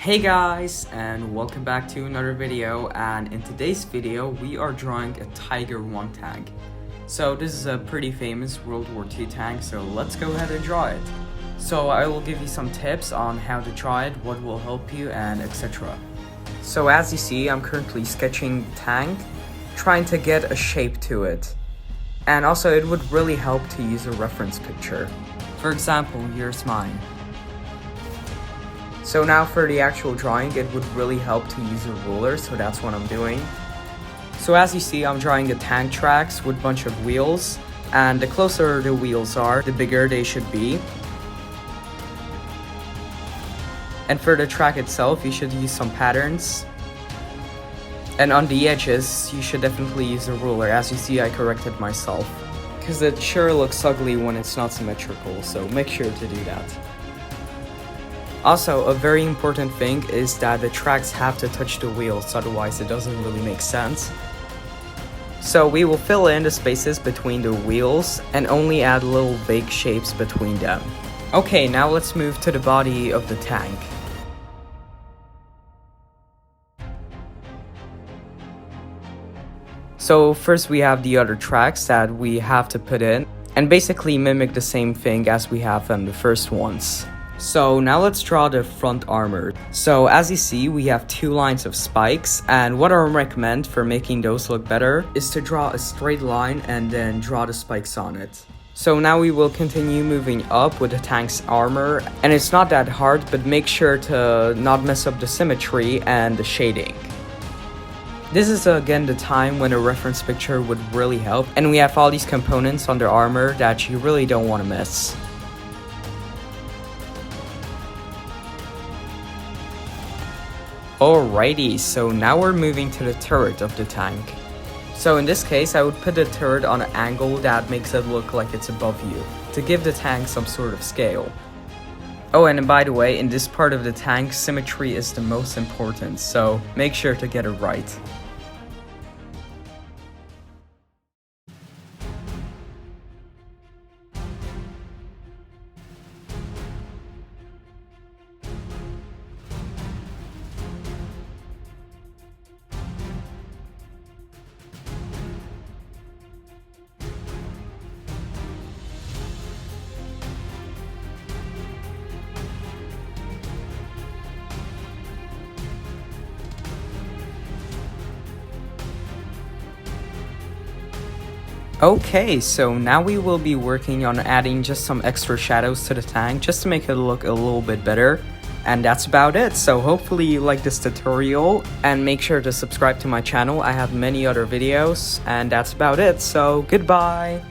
Hey guys, and welcome back to another video, and in today's video we are drawing a Tiger 1 tank. So this is a pretty famous World War II tank, so let's go ahead and draw it. So I will give you some tips on how to draw it, what will help you, and etc. So as you see, I'm currently sketching the tank, trying to get a shape to it. And also it would really help to use a reference picture. For example, here's mine. So now for the actual drawing, it would really help to use a ruler, so that's what I'm doing. So as you see, I'm drawing the tank tracks with a bunch of wheels, and the closer the wheels are, the bigger they should be. And for the track itself, you should use some patterns. And on the edges, you should definitely use a ruler. As you see, I corrected myself, because it sure looks ugly when it's not symmetrical, so make sure to do that. Also, a very important thing is that the tracks have to touch the wheels, otherwise it doesn't really make sense. So we will fill in the spaces between the wheels and only add little vague shapes between them. Okay, now let's move to the body of the tank. So first we have the other tracks that we have to put in and basically mimic the same thing as we have in the first ones. So now let's draw the front armor. So as you see, we have two lines of spikes, and what I recommend for making those look better is to draw a straight line and then draw the spikes on it. So now we will continue moving up with the tank's armor, and it's not that hard, but make sure to not mess up the symmetry and the shading. This is again the time when a reference picture would really help, and we have all these components on the armor that you really don't want to miss. Alrighty, so now we're moving to the turret of the tank. So in this case, I would put the turret on an angle that makes it look like it's above you, to give the tank some sort of scale. Oh, and by the way, in this part of the tank, symmetry is the most important, so make sure to get it right. Okay, so now we will be working on adding just some extra shadows to the tank just to make it look a little bit better. And that's about it. So hopefully you like this tutorial, and make sure to subscribe to my channel. I have many other videos, and that's about it. So goodbye!